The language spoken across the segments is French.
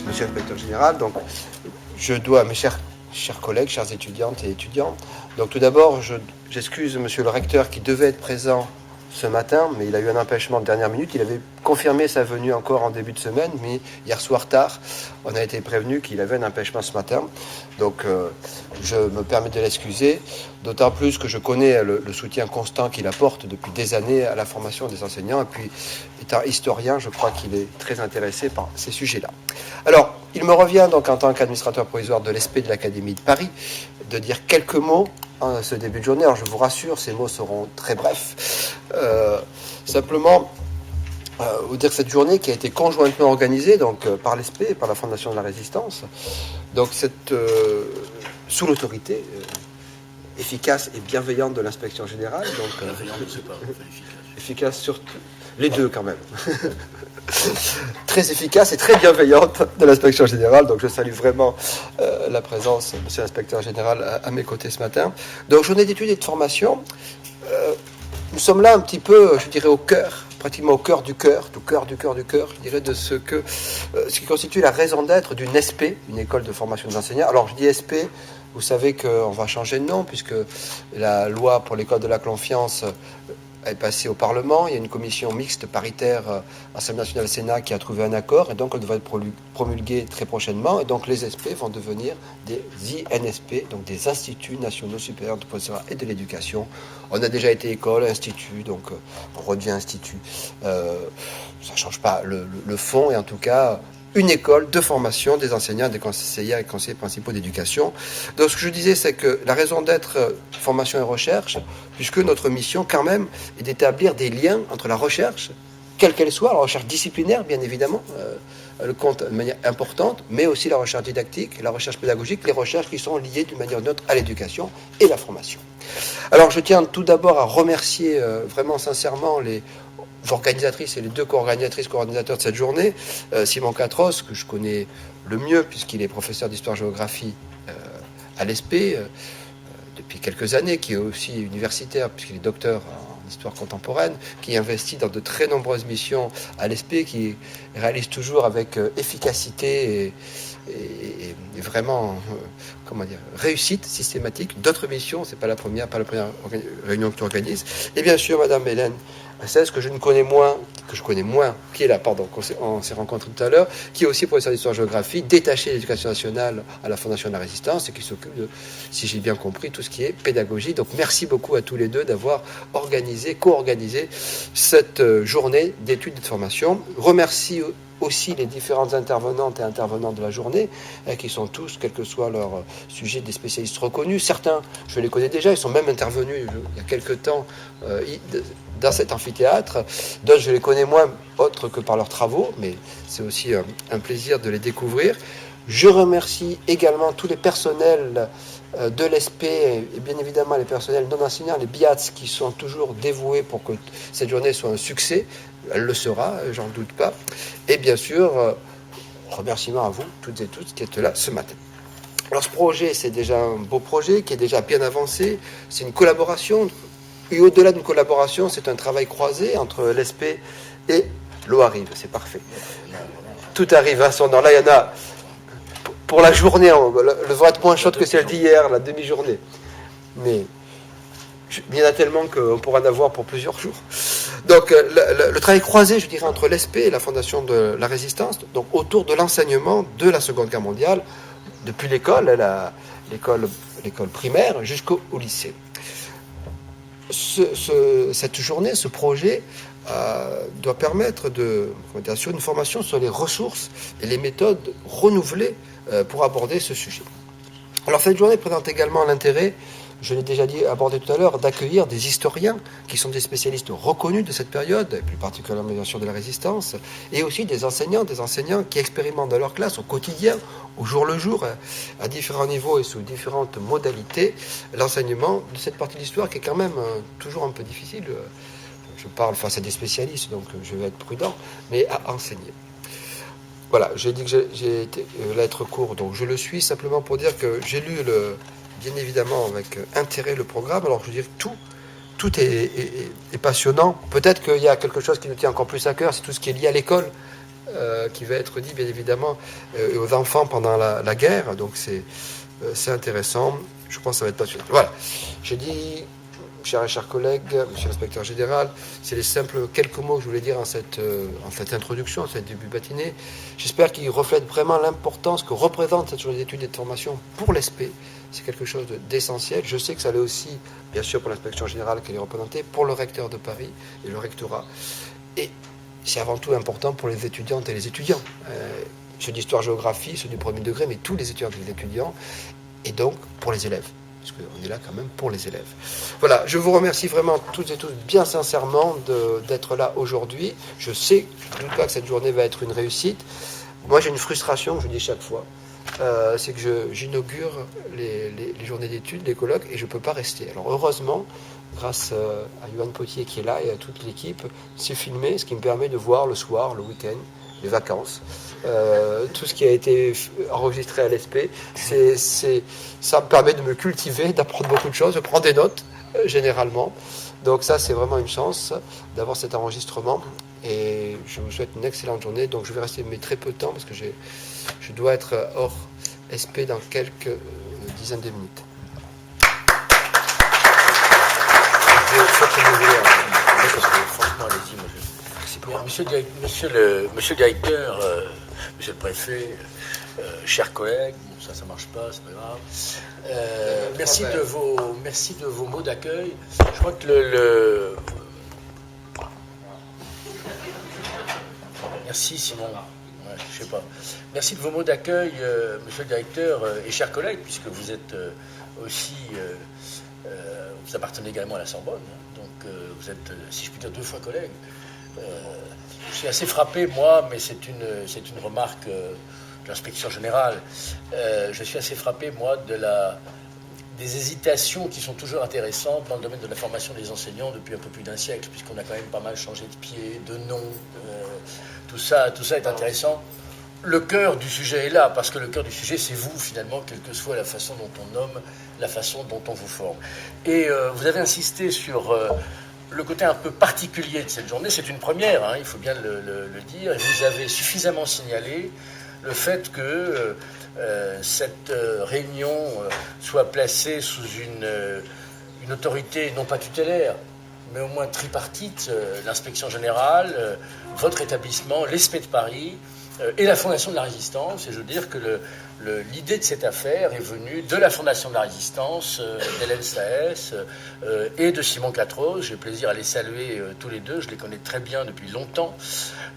Monsieur l'inspecteur général, donc je dois à mes chers collègues, chères étudiantes et étudiants. Donc tout d'abord, j'excuse monsieur le recteur qui devait être présent ce matin, mais il a eu un empêchement de dernière minute. Il avait confirmé sa venue encore en début de semaine, mais hier soir tard, on a été prévenu qu'il avait un empêchement ce matin. Donc je me permets de l'excuser, d'autant plus que je connais le soutien constant qu'il apporte depuis des années à la formation des enseignants. Et puis, étant historien, je crois qu'il est très intéressé par ces sujets-là. Alors, il me revient donc en tant qu'administrateur provisoire de l'ESP de l'Académie de Paris de dire quelques mots en ce début de journée. Alors, je vous rassure, ces mots seront très brefs. Simplement, vous dire que cette journée qui a été conjointement organisée donc, par l'ESP et par la Fondation de la Résistance, donc sous l'autorité efficace et bienveillante de l'inspection générale. Donc, efficace surtout, les deux quand même. Très efficace et très bienveillante de l'inspection générale. Donc je salue vraiment la présence de monsieur l'inspecteur général à mes côtés ce matin. Donc journée d'études et de formation. Nous sommes là un petit peu, je dirais, au cœur, pratiquement au cœur du cœur, je dirais, de ce qui constitue la raison d'être d'une SP, une école de formation des enseignants. Alors je dis SP, vous savez qu'on va changer de nom puisque la loi pour l'école de la confiance est passée au Parlement. Il y a une commission mixte paritaire Assemblée nationale Sénat qui a trouvé un accord et donc elle devrait être promulguée très prochainement. Et donc les SP vont devenir des INSP, donc des Instituts Nationaux Supérieurs de Professorat et de l'Éducation. On a déjà été école, institut, donc on redevient institut. Ça ne change pas le fond et en tout cas une école de formation des enseignants, des conseillers et conseillers principaux d'éducation. Donc ce que je disais, c'est que la raison d'être formation et recherche, puisque notre mission quand même est d'établir des liens entre la recherche, quelle qu'elle soit, la recherche disciplinaire bien évidemment, elle compte de manière importante, mais aussi la recherche didactique, la recherche pédagogique, les recherches qui sont liées d'une manière ou d'une autre à l'éducation et la formation. Alors je tiens tout d'abord à remercier vraiment sincèrement les organisatrices et les deux coordinateurs de cette journée, Simon Catros, que je connais le mieux puisqu'il est professeur d'histoire-géographie à l'ESP depuis quelques années, qui est aussi universitaire puisqu'il est docteur en histoire contemporaine, qui investit dans de très nombreuses missions à l'ESP, qui réalise toujours avec efficacité et vraiment réussite systématique d'autres missions. C'est pas la première réunion que tu organises. Et bien sûr, Madame Hélène Assès, que je connais moins, qui est là, on s'est rencontrés tout à l'heure, qui est aussi professeur d'histoire-géographie, détaché de l'éducation nationale à la Fondation de la Résistance et qui s'occupe de, si j'ai bien compris, tout ce qui est pédagogie. Donc merci beaucoup à tous les deux d'avoir co-organisé cette journée d'études et de formation. Remercie aussi les différentes intervenantes et intervenants de la journée, qui sont tous, quel que soit leur sujet, des spécialistes reconnus. Certains, je les connais déjà, ils sont même intervenus il y a quelque temps dans cet amphithéâtre. D'autres, je les connais moins, autres que par leurs travaux, mais c'est aussi un plaisir de les découvrir. Je remercie également tous les personnels de l'ESP et bien évidemment les personnels non enseignants, les BIATS, qui sont toujours dévoués pour que cette journée soit un succès. Elle le sera, j'en doute pas. Et bien sûr, remerciements à vous, toutes et tous, qui êtes là ce matin. Alors ce projet, c'est déjà un beau projet qui est déjà bien avancé. C'est une collaboration. Et au-delà d'une collaboration, c'est un travail croisé entre l'ESP et l'OARIV. C'est parfait. Tout arrive à son heure. Là, il y en a pour la journée. Le va être moins chaude que celle d'hier, la demi-journée. Mais il y en a tellement qu'on pourra en avoir pour plusieurs jours. Donc, le travail croisé, je dirais, entre l'ESP et la Fondation de la Résistance, donc autour de l'enseignement de la Seconde Guerre mondiale, depuis l'école primaire jusqu'au lycée. Cette journée, ce projet doit permettre d'assurer une formation sur les ressources et les méthodes renouvelées pour aborder ce sujet. Alors cette journée présente également l'intérêt, je l'ai déjà abordé tout à l'heure, d'accueillir des historiens qui sont des spécialistes reconnus de cette période, et plus particulièrement bien sûr de la Résistance, et aussi des enseignants qui expérimentent dans leur classe au quotidien, au jour le jour, à différents niveaux et sous différentes modalités, l'enseignement de cette partie de l'histoire qui est quand même toujours un peu difficile. Je parle face à des spécialistes, donc je vais être prudent, mais à enseigner. Voilà, j'ai dit que j'ai été l'être court, donc je le suis simplement pour dire que j'ai lu bien évidemment avec intérêt le programme. Alors je veux dire tout est passionnant. Peut-être qu'il y a quelque chose qui nous tient encore plus à cœur, c'est tout ce qui est lié à l'école, qui va être dit bien évidemment aux enfants pendant la guerre. Donc c'est intéressant. Je pense que ça va être passionnant. Voilà, j'ai dit. Chers collègues, monsieur l'inspecteur général, c'est les simples quelques mots que je voulais dire en cette introduction, en cette début matinée. J'espère qu'ils reflètent vraiment l'importance que représente cette journée d'études et de formation pour l'ESP. C'est quelque chose d'essentiel. Je sais que ça l'est aussi, bien sûr, pour l'inspection générale qu'elle est représentée, pour le recteur de Paris et le rectorat. Et c'est avant tout important pour les étudiantes et les étudiants. Ceux d'histoire-géographie, ceux du premier degré, mais tous les étudiants et les étudiants, et donc pour les élèves. Parce qu'on est là quand même pour les élèves. Voilà, je vous remercie vraiment toutes et tous bien sincèrement d'être là aujourd'hui. Je sais, je ne doute pas que cette journée va être une réussite. Moi, j'ai une frustration, que je dis chaque fois, c'est que j'inaugure les journées d'études, les colloques, et je ne peux pas rester. Alors heureusement, grâce à Yoann Potier qui est là et à toute l'équipe, c'est filmé, ce qui me permet de voir le soir, le week-end, les vacances, tout ce qui a été enregistré à l'ESP, ça me permet de me cultiver, d'apprendre beaucoup de choses, de prendre des notes, généralement. Donc ça, c'est vraiment une chance d'avoir cet enregistrement. Et je vous souhaite une excellente journée. Donc je vais rester mais très peu de temps parce que je dois être hors SP dans quelques dizaines de minutes. Franchement, allez-y, monsieur le directeur, monsieur le préfet, chers collègues, ça marche pas, c'est pas grave. Merci de vos mots d'accueil. Je crois que merci Simon. Ouais, je sais pas. Merci de vos mots d'accueil, monsieur le directeur et chers collègues, puisque vous êtes aussi, vous appartenez également à la Sorbonne, hein, donc vous êtes, si je puis dire, 2 fois collègue. Je suis assez frappé, moi, mais c'est une remarque de l'inspection générale. Je suis assez frappé, moi, des hésitations qui sont toujours intéressantes dans le domaine de la formation des enseignants depuis un peu plus d'un siècle, puisqu'on a quand même pas mal changé de pied, de nom. Tout ça est intéressant. Le cœur du sujet est là, parce que le cœur du sujet, c'est vous, finalement, quelle que soit la façon dont on nomme, la façon dont on vous forme. Et vous avez insisté sur le côté un peu particulier de cette journée. C'est une première, hein, il faut bien le dire. Et vous avez suffisamment signalé le fait que cette réunion soit placée sous une autorité non pas tutélaire, mais au moins tripartite, l'inspection générale, votre établissement, l'ESP de Paris et la Fondation de la Résistance. Et je veux dire que l'idée de cette affaire est venue de la Fondation de la Résistance, d'Hélène Staes et de Simon Quatrose. J'ai plaisir à les saluer tous les deux, je les connais très bien depuis longtemps.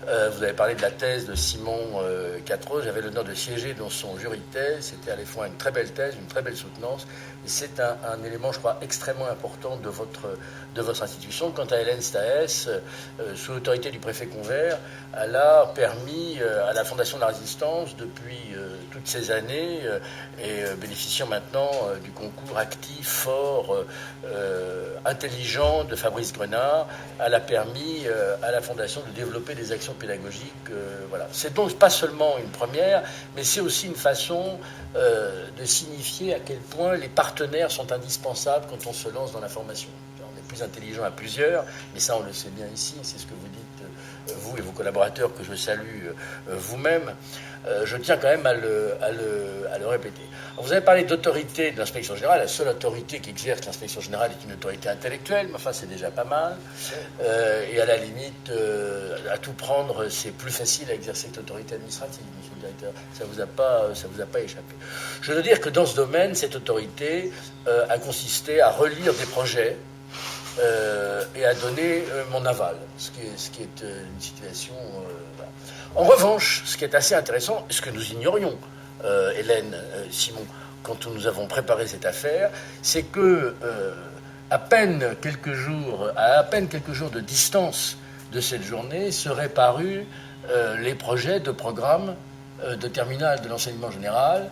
Vous avez parlé de la thèse de Simon Quatrose, j'avais l'honneur de siéger dans son jury de thèse, c'était à la fois une très belle thèse, une très belle soutenance, et c'est un élément, je crois, extrêmement important de votre institution. Quant à Hélène Staes, sous l'autorité du préfet Convert, elle a permis à la Fondation de la Résistance, depuis toutes ces années, et bénéficiant maintenant du concours actif, fort, intelligent de Fabrice Grenard, elle a permis à la Fondation de développer des actions pédagogiques. Voilà. C'est donc pas seulement une première, mais c'est aussi une façon de signifier à quel point les partenaires sont indispensables quand on se lance dans la formation. On est plus intelligent à plusieurs, mais ça on le sait bien ici, c'est ce que vous dites, vous et vos collaborateurs, que je salue vous-même. Je tiens quand même à le répéter. Alors, vous avez parlé d'autorité de l'inspection générale. La seule autorité qui exerce l'inspection générale est une autorité intellectuelle, mais enfin c'est déjà pas mal. Et à la limite, à tout prendre, c'est plus facile à exercer que l'autorité administrative, monsieur le directeur. Ça vous a pas échappé. Je veux dire que dans ce domaine, cette autorité a consisté à relire des projets et à donner mon aval, ce qui est une situation... Voilà. En revanche, ce qui est assez intéressant, ce que nous ignorions, Hélène, Simon, quand nous avons préparé cette affaire, c'est que à peine quelques jours de distance de cette journée seraient parus les projets de programme de terminale de l'enseignement général,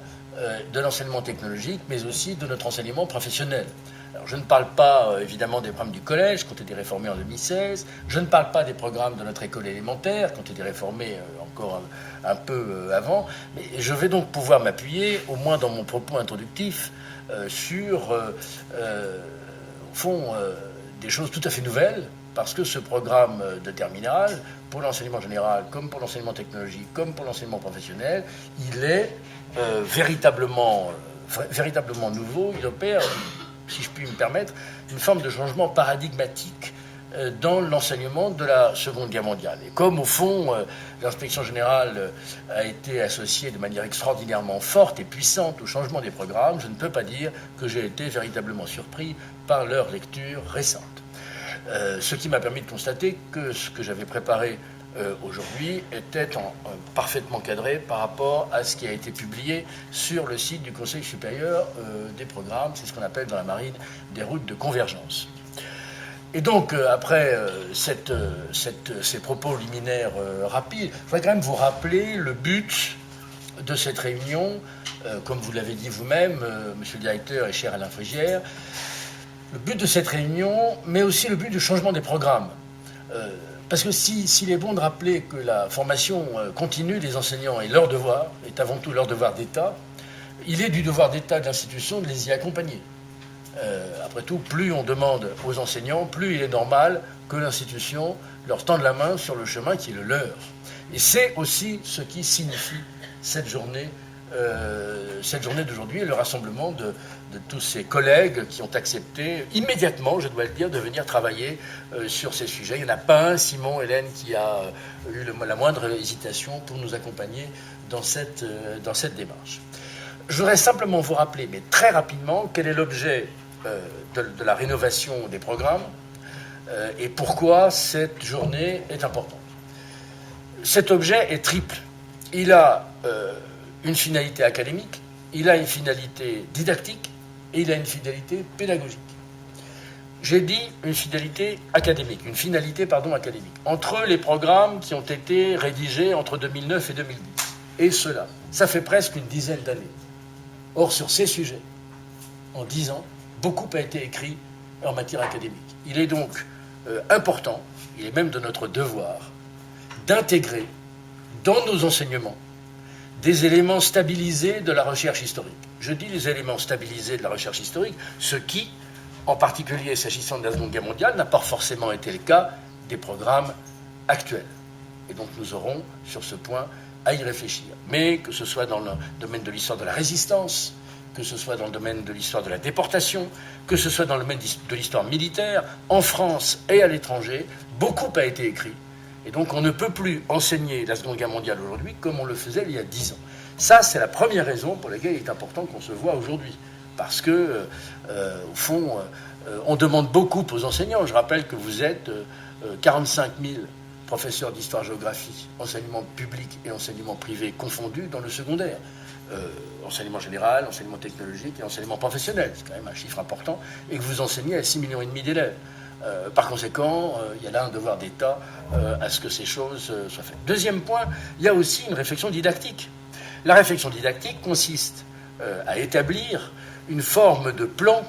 de l'enseignement technologique, mais aussi de notre enseignement professionnel. Alors, je ne parle pas évidemment des programmes du collège qui ont été réformés en 2016, je ne parle pas des programmes de notre école élémentaire qui ont été réformés encore un peu avant, mais je vais donc pouvoir m'appuyer, au moins dans mon propos introductif, sur, au fond, des choses tout à fait nouvelles, parce que ce programme de terminale, pour l'enseignement général, comme pour l'enseignement technologique, comme pour l'enseignement professionnel, il est véritablement nouveau. Il opère, si je puis me permettre, une forme de changement paradigmatique dans l'enseignement de la Seconde Guerre mondiale. Et comme, au fond, l'inspection générale a été associée de manière extraordinairement forte et puissante au changement des programmes, je ne peux pas dire que j'ai été véritablement surpris par leur lecture récente. Ce qui m'a permis de constater que ce que j'avais préparé aujourd'hui était parfaitement cadré par rapport à ce qui a été publié sur le site du Conseil supérieur des programmes. C'est ce qu'on appelle dans la marine des routes de convergence. Et donc, après ces propos liminaires rapides, je voudrais quand même vous rappeler le but de cette réunion, comme vous l'avez dit vous-même, monsieur le directeur et cher Alain Frigière, le but de cette réunion, mais aussi le but du changement des programmes. Parce que s'il est bon de rappeler que la formation continue des enseignants est leur devoir, est avant tout leur devoir d'État, il est du devoir d'État de l'institution de les y accompagner. Après tout, plus on demande aux enseignants, plus il est normal que l'institution leur tende la main sur le chemin qui est le leur. Et c'est aussi ce qui signifie cette journée d'aujourd'hui et le rassemblement de tous ces collègues qui ont accepté immédiatement, je dois le dire, de venir travailler sur ces sujets. Il n'y en a pas un, Simon, Hélène, qui a eu la moindre hésitation pour nous accompagner dans cette démarche. Je voudrais simplement vous rappeler, mais très rapidement, quel est l'objet de la rénovation des programmes et pourquoi cette journée est importante. Cet objet est triple. Il a une finalité académique, il a une finalité didactique et il a une finalité pédagogique. J'ai dit une finalité académique. Entre les programmes qui ont été rédigés entre 2009 et 2010. Et cela, ça fait presque une dizaine d'années. Or, sur ces sujets, en 10 ans, beaucoup a été écrit en matière académique. Il est donc important, il est même de notre devoir, d'intégrer dans nos enseignements des éléments stabilisés de la recherche historique. Je dis les éléments stabilisés de la recherche historique, ce qui, en particulier s'agissant de la Seconde Guerre mondiale, n'a pas forcément été le cas des programmes actuels. Et donc nous aurons, sur ce point, à y réfléchir. Mais que ce soit dans le domaine de l'histoire de la résistance, que ce soit dans le domaine de l'histoire de la déportation, que ce soit dans le domaine de l'histoire militaire, en France et à l'étranger, beaucoup a été écrit. Et donc on ne peut plus enseigner la Seconde Guerre mondiale aujourd'hui comme on le faisait il y a 10 ans. Ça, c'est la première raison pour laquelle il est important qu'on se voit aujourd'hui. Parce que, au fond, on demande beaucoup aux enseignants. Je rappelle que vous êtes 45 000 professeurs d'histoire-géographie, enseignement public et enseignement privé confondus dans le secondaire. Enseignement général, enseignement technologique et enseignement professionnel. C'est quand même un chiffre important. Et que vous enseignez à 6,5 millions d'élèves. Par conséquent, il y a là un devoir d'État à ce que ces choses soient faites. Deuxième point, il y a aussi une réflexion didactique. La réflexion didactique consiste à établir une forme de plan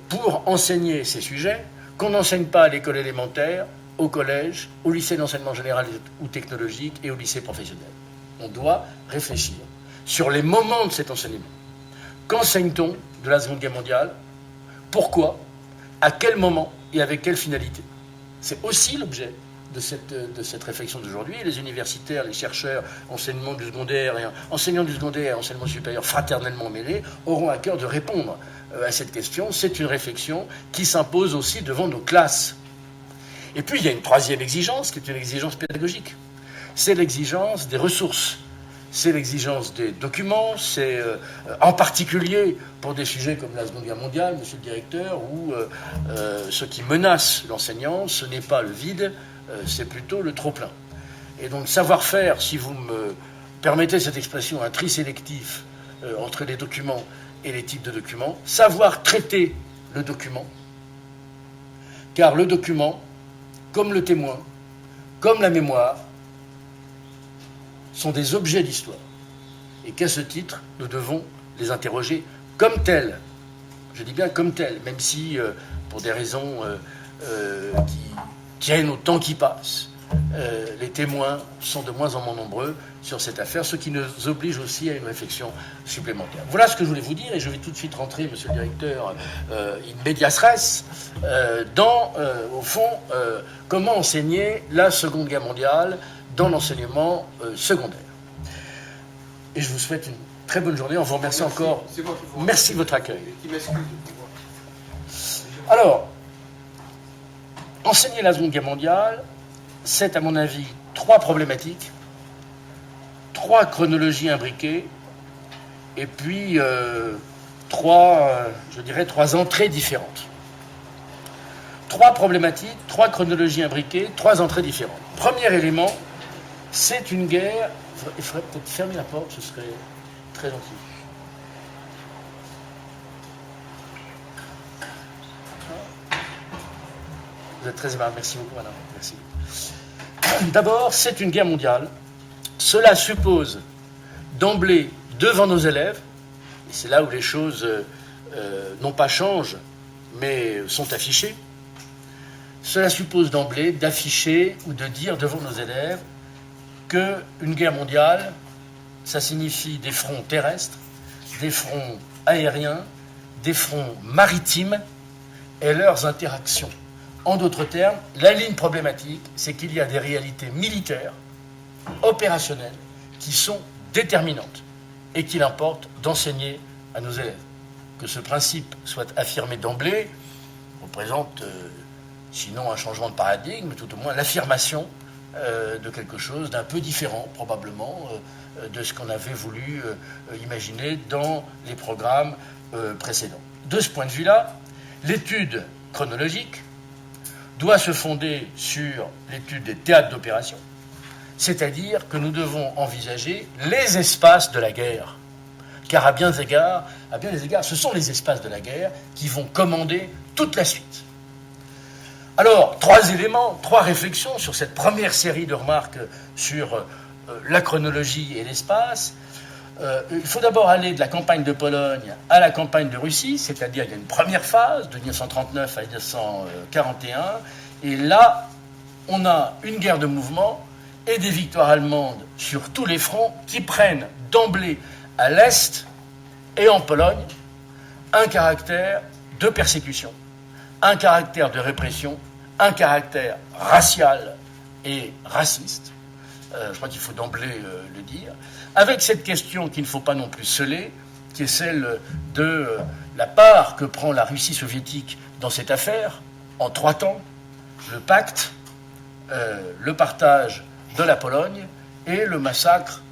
pour enseigner ces sujets qu'on n'enseigne pas à l'école élémentaire, au collège, au lycée d'enseignement général ou technologique et au lycée professionnel. On doit réfléchir sur les moments de cet enseignement. Qu'enseigne-t-on de la Seconde Guerre mondiale? Pourquoi? À quel moment et avec quelle finalité? C'est aussi l'objet de cette réflexion d'aujourd'hui. Les universitaires, les chercheurs, enseignants du secondaire et enseignement supérieur fraternellement mêlés auront à cœur de répondre à cette question. C'est une réflexion qui s'impose aussi devant nos classes. Et puis il y a une troisième exigence qui est une exigence pédagogique. C'est l'exigence des ressources. C'est l'exigence des documents, c'est en particulier pour des sujets comme la Seconde Guerre mondiale, monsieur le directeur, où ce qui menace l'enseignant, ce n'est pas le vide, c'est plutôt le trop-plein. Et donc savoir faire, si vous me permettez cette expression, un tri sélectif entre les documents et les types de documents, savoir traiter le document, car le document, comme le témoin, comme la mémoire, sont des objets d'histoire. Et qu'à ce titre, nous devons les interroger comme tels. Je dis bien comme tel, même si, pour des raisons qui tiennent au temps qui passe, les témoins sont de moins en moins nombreux sur cette affaire, ce qui nous oblige aussi à une réflexion supplémentaire. Voilà ce que je voulais vous dire, et je vais tout de suite rentrer, monsieur le directeur, in medias res, dans, au fond, comment enseigner la Seconde Guerre mondiale dans l'enseignement secondaire. Et je vous souhaite une très bonne journée, en vous remerciant encore. Merci de votre accueil. Alors, enseigner la Seconde Guerre mondiale, c'est à mon avis 3 problématiques, 3 chronologies imbriquées, et puis 3 entrées différentes. 3 problématiques, 3 chronologies imbriquées, 3 entrées différentes. Premier élément, c'est une guerre... Il faudrait peut-être fermer la porte, ce serait très gentil. Vous êtes très aimable, merci beaucoup, madame. Merci. D'abord, c'est une guerre mondiale. Cela suppose d'emblée, devant nos élèves, et c'est là où les choses non pas changent, mais sont affichées, cela suppose d'emblée d'afficher ou de dire devant nos élèves qu'une guerre mondiale, ça signifie des fronts terrestres, des fronts aériens, des fronts maritimes et leurs interactions. En d'autres termes, la ligne problématique, c'est qu'il y a des réalités militaires, opérationnelles, qui sont déterminantes et qu'il importe d'enseigner à nos élèves. Que ce principe soit affirmé d'emblée représente, sinon un changement de paradigme, tout au moins l'affirmation de quelque chose d'un peu différent, probablement, de ce qu'on avait voulu imaginer dans les programmes précédents. De ce point de vue-là, l'étude chronologique doit se fonder sur l'étude des théâtres d'opération, c'est-à-dire que nous devons envisager les espaces de la guerre, car à bien des égards, ce sont les espaces de la guerre qui vont commander toute la suite. Alors, 3 éléments, 3 réflexions sur cette première série de remarques sur la chronologie et l'espace. Il faut d'abord aller de la campagne de Pologne à la campagne de Russie, c'est-à-dire il y a une première phase de 1939 à 1941, et là, on a une guerre de mouvement et des victoires allemandes sur tous les fronts qui prennent d'emblée à l'Est et en Pologne un caractère de persécution, un caractère de répression, un caractère racial et raciste, je crois qu'il faut d'emblée le dire, avec cette question qu'il ne faut pas non plus sceller, qui est celle de la part que prend la Russie soviétique dans cette affaire, en 3 temps, le pacte, le partage de la Pologne et le massacre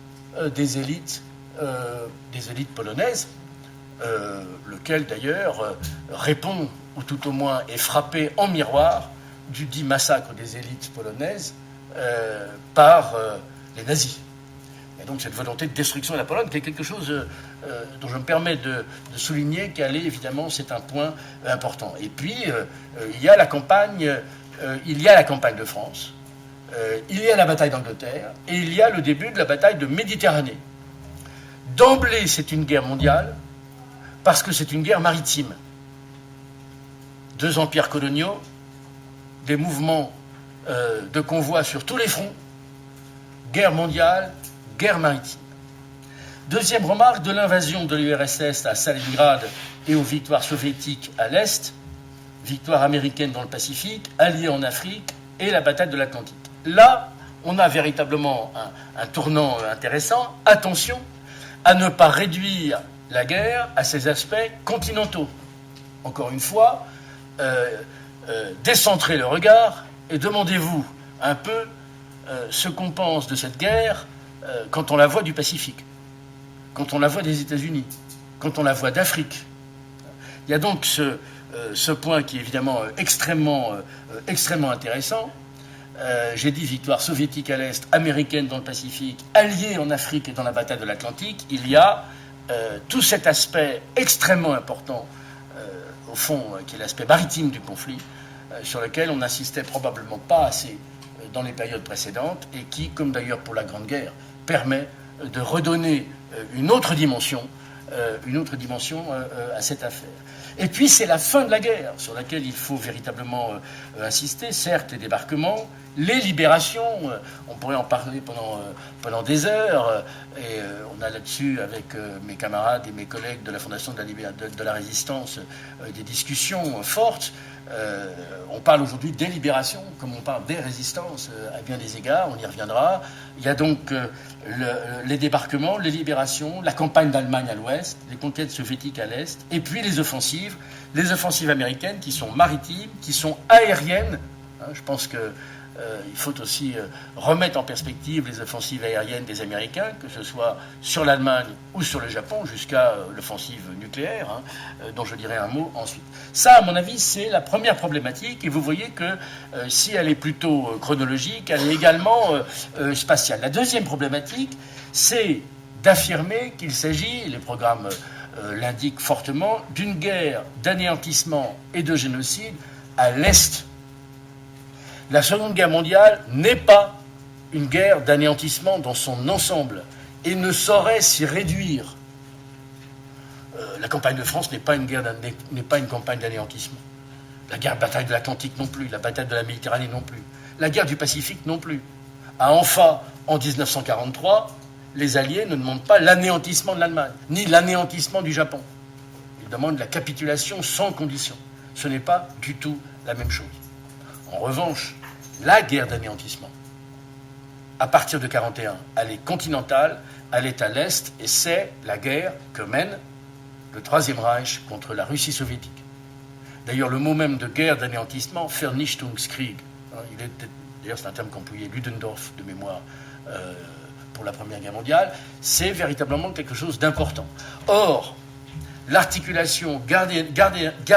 des élites polonaises, lequel d'ailleurs répond, ou tout au moins est frappé en miroir, du dit massacre des élites polonaises par les nazis. Et donc cette volonté de destruction de la Pologne, qui est quelque chose dont je me permets de souligner qu'elle est évidemment, c'est un point important. Et puis il y a la campagne de France, il y a la bataille d'Angleterre, et il y a le début de la bataille de Méditerranée. D'emblée, c'est une guerre mondiale, parce que c'est une guerre maritime. 2 empires coloniaux, des mouvements de convois sur tous les fronts, guerre mondiale, guerre maritime. Deuxième remarque, de l'invasion de l'URSS à Stalingrad et aux victoires soviétiques à l'Est, victoire américaine dans le Pacifique, alliée en Afrique et la bataille de l'Atlantique. Là, on a véritablement un tournant intéressant. Attention à ne pas réduire la guerre à ses aspects continentaux. Encore une fois, décentrez le regard et demandez-vous un peu ce qu'on pense de cette guerre quand on la voit du Pacifique, quand on la voit des États-Unis, quand on la voit d'Afrique. Il y a donc ce point qui est évidemment extrêmement intéressant. J'ai dit victoire soviétique à l'Est, américaine dans le Pacifique, alliée en Afrique et dans la bataille de l'Atlantique. Il y a tout cet aspect extrêmement important, au fond, qui est l'aspect maritime du conflit, sur lequel on n'insistait probablement pas assez dans les périodes précédentes, et qui, comme d'ailleurs pour la Grande Guerre, permet de redonner une autre dimension à cette affaire. Et puis c'est la fin de la guerre, sur laquelle il faut véritablement insister. Certes, les débarquements, les libérations, on pourrait en parler pendant des heures, et on a là-dessus, avec mes camarades et mes collègues de la Fondation de la Résistance, des discussions fortes. On parle aujourd'hui des libérations, comme on parle des résistances, à bien des égards, on y reviendra. Il y a donc les débarquements, les libérations, la campagne d'Allemagne à l'ouest, les conquêtes soviétiques à l'est, et puis les offensives américaines qui sont maritimes, qui sont aériennes. Je pense que il faut aussi remettre en perspective les offensives aériennes des Américains, que ce soit sur l'Allemagne ou sur le Japon, jusqu'à l'offensive nucléaire, dont je dirai un mot ensuite. Ça, à mon avis, c'est la première problématique, et vous voyez que si elle est plutôt chronologique, elle est également spatiale. La deuxième problématique, c'est d'affirmer qu'il s'agit, les programmes l'indiquent fortement, d'une guerre d'anéantissement et de génocide à l'Est. La Seconde Guerre mondiale n'est pas une guerre d'anéantissement dans son ensemble et ne saurait s'y réduire. La campagne de France n'est pas une campagne d'anéantissement. La bataille de l'Atlantique non plus, la bataille de la Méditerranée non plus, la guerre du Pacifique non plus. À Anfa, en 1943, les Alliés ne demandent pas l'anéantissement de l'Allemagne, ni l'anéantissement du Japon. Ils demandent la capitulation sans condition. Ce n'est pas du tout la même chose. En revanche, la guerre d'anéantissement, à partir de 1941, elle est continentale, elle est à l'Est, et c'est la guerre que mène le Troisième Reich contre la Russie soviétique. D'ailleurs, le mot même de guerre d'anéantissement, Vernichtungskrieg, d'ailleurs c'est un terme qu'employait Ludendorff de mémoire pour la Première Guerre mondiale, c'est véritablement quelque chose d'important. Or, l'articulation guerre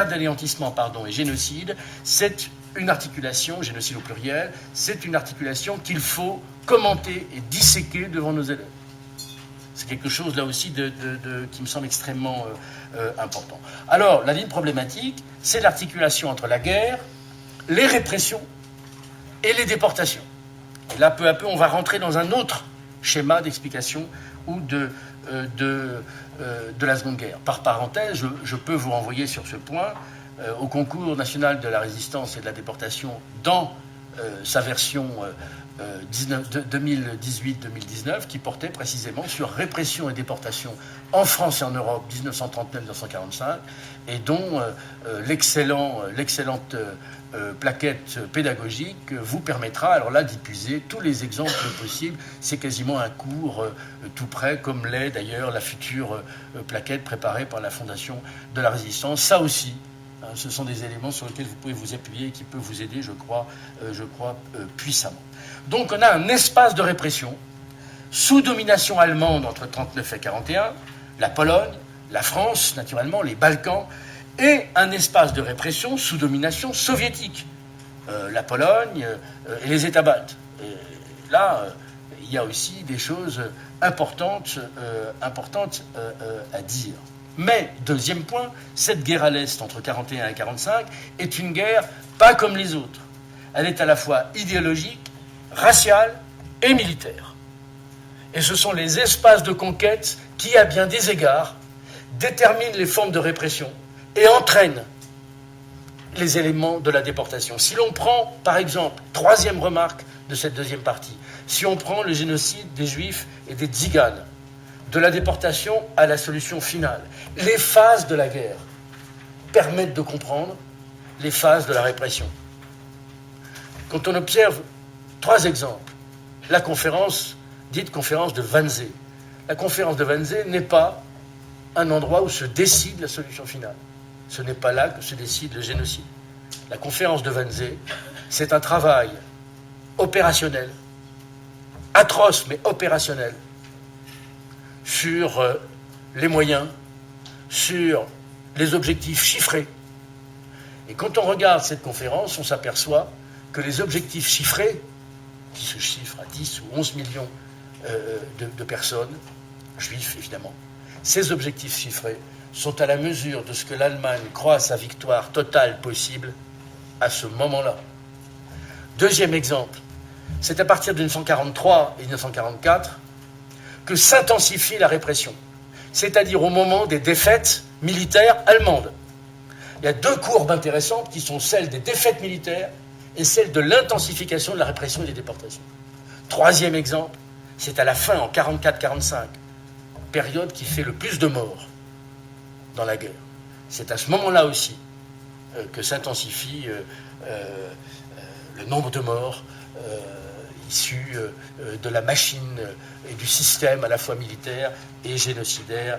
d'anéantissement et génocide, c'est une articulation, génocide au pluriel, c'est une articulation qu'il faut commenter et disséquer devant nos élèves. C'est quelque chose là aussi qui me semble extrêmement important. Alors, la ligne problématique, c'est l'articulation entre la guerre, les répressions et les déportations. Et là, peu à peu, on va rentrer dans un autre schéma d'explication ou de la Seconde Guerre. Par parenthèse, je peux vous renvoyer sur ce point au concours national de la résistance et de la déportation dans sa version 2018-2019, qui portait précisément sur répression et déportation en France et en Europe 1939-1945, et dont l'excellente plaquette pédagogique vous permettra alors là d'épuiser tous les exemples possibles. C'est quasiment un cours tout prêt, comme l'est d'ailleurs la future plaquette préparée par la Fondation de la Résistance. Ça aussi, ce sont des éléments sur lesquels vous pouvez vous appuyer et qui peuvent vous aider, je crois puissamment. Donc on a un espace de répression sous domination allemande entre 1939 et 1941, la Pologne, la France, naturellement, les Balkans, et un espace de répression sous domination soviétique, la Pologne et les États baltes. Et là, il y a aussi des choses importantes à dire. Mais, deuxième point, cette guerre à l'Est entre 1941 et 1945 est une guerre pas comme les autres. Elle est à la fois idéologique, raciale et militaire. Et ce sont les espaces de conquête qui, à bien des égards, déterminent les formes de répression et entraînent les éléments de la déportation. Si l'on prend, par exemple, troisième remarque de cette deuxième partie, si on prend le génocide des Juifs et des Tziganes, de la déportation à la solution finale, les phases de la guerre permettent de comprendre les phases de la répression. Quand on observe trois exemples, la conférence, dite conférence de Wannsee. La conférence de Wannsee n'est pas un endroit où se décide la solution finale. Ce n'est pas là que se décide le génocide. La conférence de Wannsee, c'est un travail opérationnel, atroce mais opérationnel, sur les moyens, sur les objectifs chiffrés. Et quand on regarde cette conférence, on s'aperçoit que les objectifs chiffrés, qui se chiffrent à 10 ou 11 millions de personnes, juifs évidemment, ces objectifs chiffrés sont à la mesure de ce que l'Allemagne croit à sa victoire totale possible à ce moment-là. Deuxième exemple, c'est à partir de 1943 et 1944 que s'intensifie la répression, c'est-à-dire au moment des défaites militaires allemandes. Il y a deux courbes intéressantes qui sont celles des défaites militaires et celles de l'intensification de la répression et des déportations. Troisième exemple, c'est à la fin, en 44-45, période qui fait le plus de morts dans la guerre. C'est à ce moment-là aussi que s'intensifie le nombre de morts issus de la machine et du système à la fois militaire et génocidaire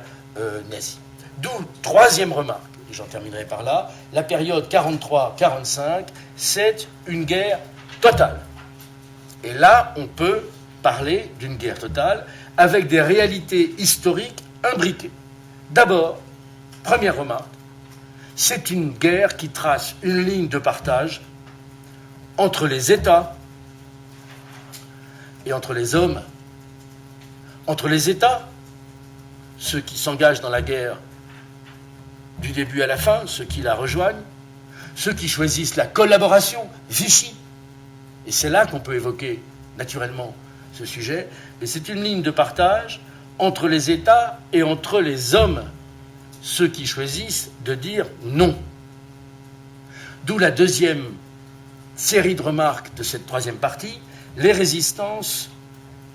nazi. D'où, troisième remarque, et j'en terminerai par là, la période 43-45, c'est une guerre totale. Et là, on peut parler d'une guerre totale avec des réalités historiques imbriquées. D'abord, première remarque, c'est une guerre qui trace une ligne de partage entre les États et entre les hommes. Entre les États, ceux qui s'engagent dans la guerre du début à la fin, ceux qui la rejoignent, ceux qui choisissent la collaboration, Vichy. Et c'est là qu'on peut évoquer naturellement ce sujet. Et c'est une ligne de partage entre les États et entre les hommes, ceux qui choisissent de dire non. D'où la deuxième série de remarques de cette troisième partie, les résistances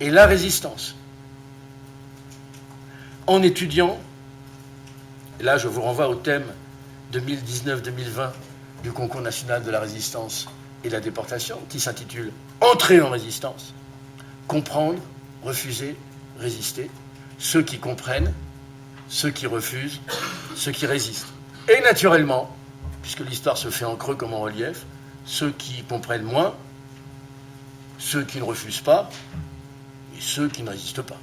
et la résistance. En étudiant, et là je vous renvoie au thème 2019-2020 du concours national de la résistance et de la déportation, qui s'intitule « Entrer en résistance », comprendre, refuser, résister, ceux qui comprennent, ceux qui refusent, ceux qui résistent. Et naturellement, puisque l'histoire se fait en creux comme en relief, ceux qui comprennent moins, ceux qui ne refusent pas, et ceux qui ne résistent pas.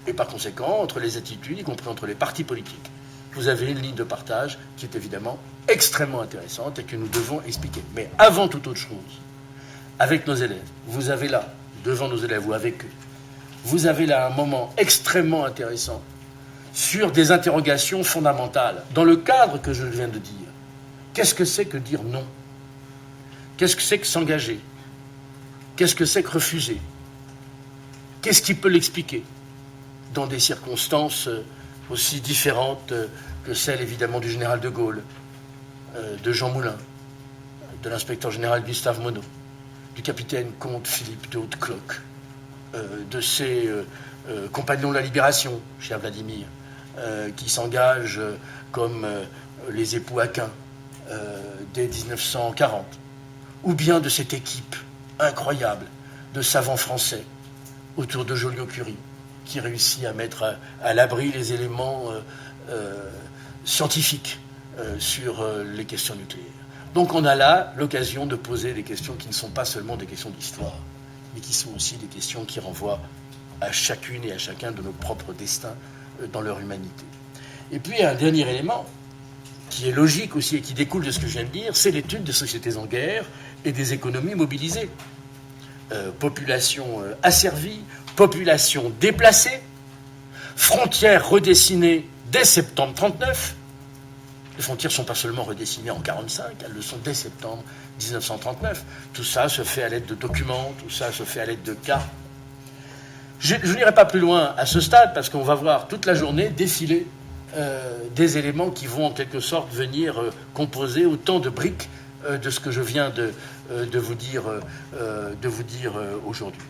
Et par conséquent, entre les attitudes, y compris entre les partis politiques, vous avez une ligne de partage qui est évidemment extrêmement intéressante et que nous devons expliquer. Mais avant toute autre chose, avec nos élèves, vous avez là, devant nos élèves ou avec eux, vous avez là un moment extrêmement intéressant sur des interrogations fondamentales, dans le cadre que je viens de dire. Qu'est-ce que c'est que dire non? Qu'est-ce que c'est que s'engager? Qu'est-ce que c'est que refuser? Qu'est-ce qui peut l'expliquer dans des circonstances aussi différentes que celles évidemment du général de Gaulle, de Jean Moulin, de l'inspecteur général Gustave Monod, du capitaine comte Philippe de Haute-Cloque, de ses compagnons de la Libération, cher Vladimir, qui s'engagent comme les époux Aquin dès 1940, ou bien de cette équipe incroyable de savants français autour de Joliot-Curie, qui réussit à mettre à l'abri les éléments scientifiques sur les questions nucléaires. Donc on a là l'occasion de poser des questions qui ne sont pas seulement des questions d'histoire, mais qui sont aussi des questions qui renvoient à chacune et à chacun de nos propres destins dans leur humanité. Et puis un dernier élément, qui est logique aussi et qui découle de ce que je viens de dire, c'est l'étude des sociétés en guerre et des économies mobilisées. Population asservie, population déplacée, frontières redessinées dès septembre 1939. Les frontières ne sont pas seulement redessinées en 1945, elles le sont dès septembre 1939. Tout ça se fait à l'aide de documents, tout ça se fait à l'aide de cas. Je n'irai pas plus loin à ce stade, parce qu'on va voir toute la journée défiler des éléments qui vont en quelque sorte venir composer autant de briques de ce que je viens de vous dire aujourd'hui.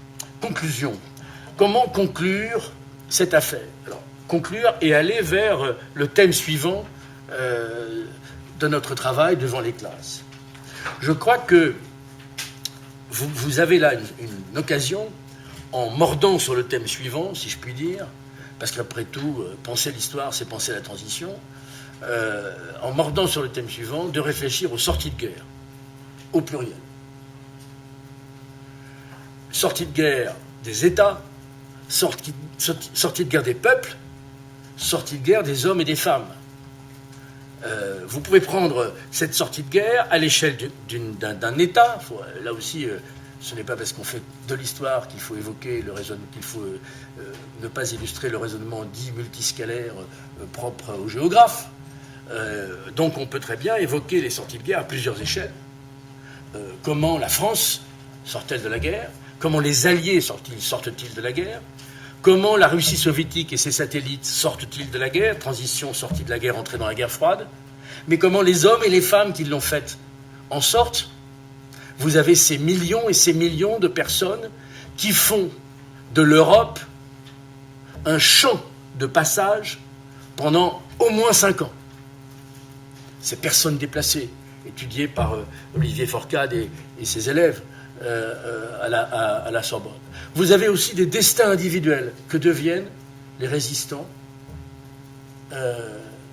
Conclusion. Comment conclure cette affaire? Alors, conclure et aller vers le thème suivant de notre travail devant les classes. Je crois que vous avez là une occasion, en mordant sur le thème suivant, si je puis dire, parce qu'après tout, penser l'histoire, c'est penser la transition, en mordant sur le thème suivant, de réfléchir aux sorties de guerre, au pluriel. Sortie de guerre des États, sortie de guerre des peuples, sortie de guerre des hommes et des femmes. Vous pouvez prendre cette sortie de guerre à l'échelle d'un État. Là aussi, ce n'est pas parce qu'on fait de l'histoire qu'il faut évoquer le raisonnement, qu'il faut ne pas illustrer le raisonnement dit multiscalaire propre aux géographes. Donc on peut très bien évoquer les sorties de guerre à plusieurs échelles. Comment la France sort-elle de la guerre? Comment les Alliés sortent-ils de la guerre? Comment la Russie soviétique et ses satellites sortent-ils de la guerre? Transition, sortie de la guerre, entrée dans la guerre froide. Mais comment les hommes et les femmes qui l'ont faite en sortent? Vous avez ces millions et ces millions de personnes qui font de l'Europe un champ de passage pendant au moins 5 ans. Ces personnes déplacées, étudiées par Olivier Forcade et ses élèves à la Sorbonne. Vous avez aussi des destins individuels que deviennent les résistants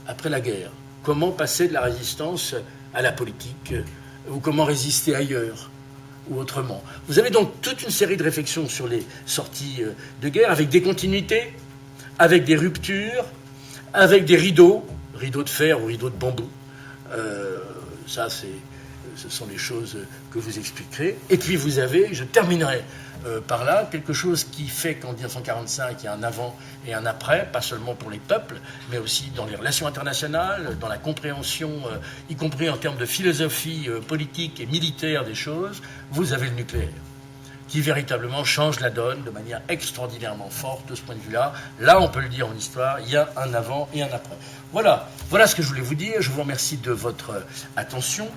après la guerre. Comment passer de la résistance à la politique ou comment résister ailleurs ou autrement. Vous avez donc toute une série de réflexions sur les sorties de guerre avec des continuités, avec des ruptures, avec des rideaux de fer ou rideaux de bambou. Ça, ce sont les choses que vous expliquerez. Et puis vous avez, je terminerai par là, quelque chose qui fait qu'en 1945, il y a un avant et un après, pas seulement pour les peuples, mais aussi dans les relations internationales, dans la compréhension, y compris en termes de philosophie politique et militaire des choses. Vous avez le nucléaire, qui véritablement change la donne de manière extraordinairement forte de ce point de vue-là. Là, on peut le dire en histoire, il y a un avant et un après. Voilà ce que je voulais vous dire. Je vous remercie de votre attention.